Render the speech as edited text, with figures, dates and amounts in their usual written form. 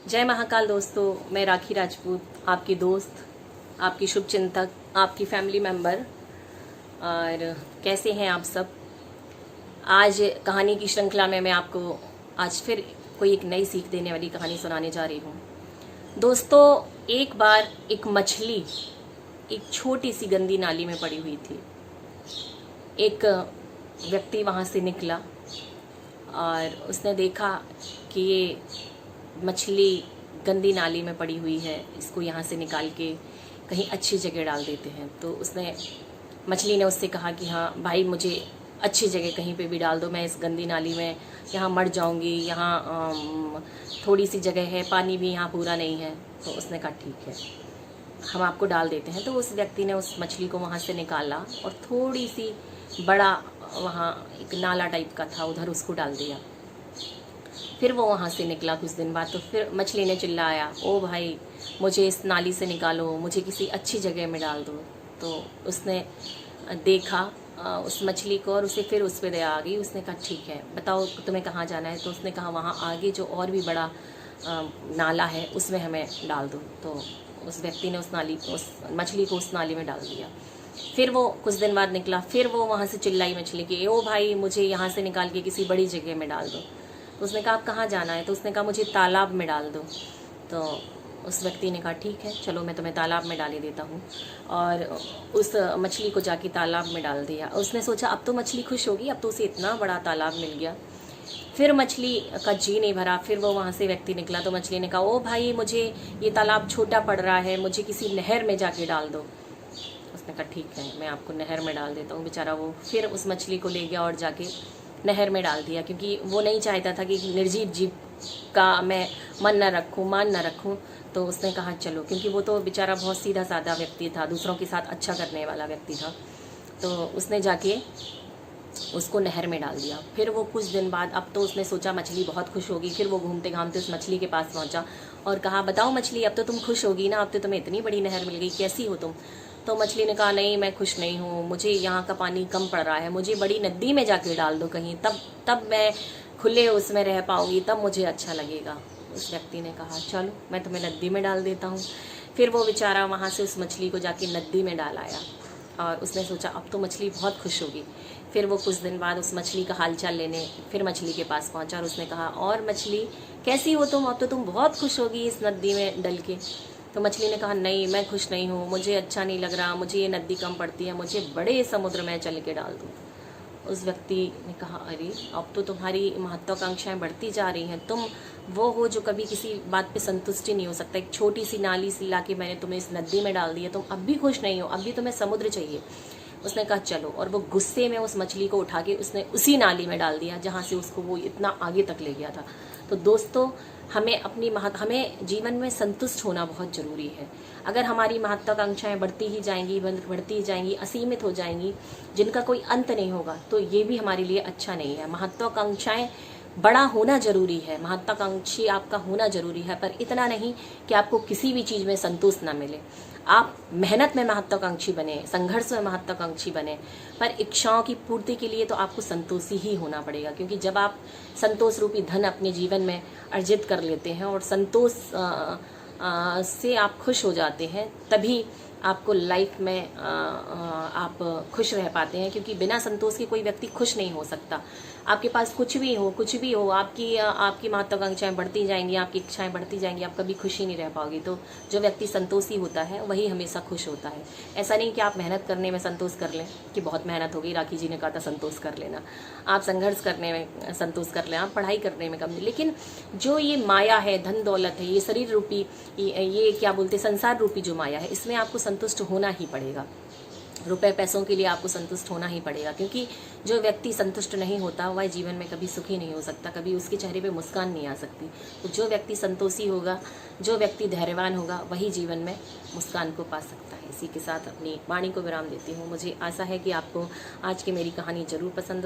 जय महाकाल दोस्तों, मैं राखी राजपूत, आपकी दोस्त, आपकी शुभचिंतक, आपकी फैमिली मेंबर। और कैसे हैं आप सब। आज कहानी की श्रृंखला में मैं आपको आज फिर कोई एक नई सीख देने वाली कहानी सुनाने जा रही हूँ। दोस्तों, एक बार एक मछली एक छोटी सी गंदी नाली में पड़ी हुई थी। एक व्यक्ति वहाँ से निकला और उसने देखा कि ये मछली गंदी नाली में पड़ी हुई है, इसको यहाँ से निकाल के कहीं अच्छी जगह डाल देते हैं। तो मछली ने उससे कहा कि हाँ भाई, मुझे अच्छी जगह कहीं पे भी डाल दो, मैं इस गंदी नाली में यहाँ मर जाऊँगी, यहाँ थोड़ी सी जगह है, पानी भी यहाँ पूरा नहीं है। तो उसने कहा ठीक है, हम आपको डाल देते हैं। तो उस व्यक्ति ने उस मछली को वहाँ से निकाला और थोड़ी सी बड़ा वहाँ एक नाला टाइप का था, उधर उसको डाल दिया। फिर वो वहाँ से निकला कुछ दिन बाद। तो फिर मछली ने चिल्लाया, ओ भाई, मुझे इस नाली से निकालो, मुझे किसी अच्छी जगह में डाल दो। तो उसने देखा उस मछली को और उसे फिर उस पर दया आ गई। उसने कहा ठीक है, बताओ तुम्हें कहाँ जाना है। तो उसने कहा वहाँ आगे जो और भी बड़ा नाला है उसमें हमें डाल दो। तो उस व्यक्ति ने उस मछली को उस नाली में डाल दिया। फिर वो कुछ दिन बाद निकला, फिर वो वहाँ से चिल्लाई मछली की, ओ भाई, मुझे यहाँ से निकाल के किसी बड़ी जगह में डाल दो। तो उसने कहा आप कहाँ जाना है। तो उसने कहा मुझे तालाब में डाल दो। तो उस व्यक्ति ने कहा ठीक है, चलो मैं तुम्हें तालाब में डाल ही देता हूँ। और उस मछली को जाके तालाब में डाल दिया। उसने सोचा अब तो मछली खुश होगी, अब तो उसे इतना बड़ा तालाब मिल गया। फिर मछली का जी नहीं भरा, फिर वो वहाँ से व्यक्ति निकला। तो मछली ने कहा ओ भाई, मुझे ये तालाब छोटा पड़ रहा है, मुझे किसी नहर में जाके डाल दो। उसने कहा ठीक है, मैं आपको नहर में डाल देता हूँ। बेचारा वो फिर उस मछली को ले गया और जाके नहर में डाल दिया, क्योंकि वो नहीं चाहता था कि निर्जीव जीव का मैं मान न रखूं। तो उसने कहा चलो, क्योंकि वो तो बेचारा बहुत सीधा साधा व्यक्ति था, दूसरों के साथ अच्छा करने वाला व्यक्ति था। तो उसने जाके उसको नहर में डाल दिया। फिर वो कुछ दिन बाद, अब तो उसने सोचा मछली बहुत खुश होगी। फिर वो घूमते घामते उस मछली के पास पहुंचा और कहा बताओ मछली, अब तो तुम खुश होगी ना, अब तो तुम्हें इतनी बड़ी नहर मिल गई, कैसी हो तुम। तो मछली ने कहा नहीं, मैं खुश नहीं हूँ, मुझे यहाँ का पानी कम पड़ रहा है, मुझे बड़ी नदी में जाके डाल दो कहीं, तब मैं खुले उसमें रह पाऊँगी, तब मुझे अच्छा लगेगा। उस व्यक्ति ने कहा चलो मैं तुम्हें नदी में डाल देता हूँ। फिर वो बेचारा वहाँ से उस मछली को जाके नदी में डाल आया और उसने सोचा अब तो मछली बहुत खुश होगी। फिर वो कुछ दिन बाद उस मछली का हालचाल लेने फिर मछली के पास पहुँचा और उसने कहा और मछली, कैसी हो तुम, अब तो तुम बहुत खुश होगी इस नदी में डल के। तो मछली ने कहा नहीं, मैं खुश नहीं हूँ, मुझे अच्छा नहीं लग रहा, मुझे ये नदी कम पड़ती है, मुझे बड़े समुद्र में चल के डाल दो। उस व्यक्ति ने कहा अरे, अब तो तुम्हारी महत्वाकांक्षाएं बढ़ती जा रही हैं, तुम वो हो जो कभी किसी बात पे संतुष्टि नहीं हो सकता। एक छोटी सी नाली सी ला के मैंने तुम्हें इस नदी में डाल दी है, तुम अब भी खुश नहीं हो, अब भी तुम्हें समुद्र चाहिए। उसने कहा चलो, और वो गुस्से में उस मछली को उठा के उसने उसी नाली में डाल दिया जहाँ से उसको वो इतना आगे तक ले गया था। तो दोस्तों, हमें जीवन में संतुष्ट होना बहुत ज़रूरी है। अगर हमारी महत्वाकांक्षाएं बढ़ती ही जाएंगी, असीमित हो जाएंगी, जिनका कोई अंत नहीं होगा, तो ये भी हमारे लिए अच्छा नहीं है। महत्वाकांक्षाएं बड़ा होना जरूरी है, महत्वाकांक्षी आपका होना जरूरी है, पर इतना नहीं कि आपको किसी भी चीज़ में संतोष ना मिले। आप मेहनत में महत्वाकांक्षी बने, संघर्ष में महत्वाकांक्षी बने, पर इच्छाओं की पूर्ति के लिए तो आपको संतोषी ही होना पड़ेगा। क्योंकि जब आप संतोष रूपी धन अपने जीवन में अर्जित कर लेते हैं और संतोष से आप खुश हो जाते हैं, तभी आपको लाइफ में आप खुश रह पाते हैं। क्योंकि बिना संतोष के कोई व्यक्ति खुश नहीं हो सकता। आपके पास कुछ भी हो, आपकी महत्वाकांक्षाएं बढ़ती जाएंगी, आपकी इच्छाएं बढ़ती जाएंगी, आप कभी खुशी नहीं रह पाओगे। तो जो व्यक्ति संतोषी होता है वही हमेशा खुश होता है। ऐसा नहीं कि आप मेहनत करने में संतोष कर लें कि बहुत मेहनत होगी, राखी जी ने कहा था संतोष कर लेना, आप संघर्ष करने में संतोष कर लें, आप पढ़ाई करने में कम नहीं। लेकिन जो ये माया है, धन दौलत है, ये शरीर रूपी, ये क्या बोलते, संसार रूपी जो माया है, इसमें आपको संतुष्ट होना ही पड़ेगा। रुपए पैसों के लिए आपको संतुष्ट होना ही पड़ेगा। क्योंकि जो व्यक्ति संतुष्ट नहीं होता वह जीवन में कभी सुखी नहीं हो सकता, कभी उसके चेहरे पे मुस्कान नहीं आ सकती। तो जो व्यक्ति संतोषी होगा, जो व्यक्ति धैर्यवान होगा, वही जीवन में मुस्कान को पा सकता है। इसी के साथ अपनी वाणी को विराम देती हूँ। मुझे आशा है कि आपको आज की मेरी कहानी जरूर पसंद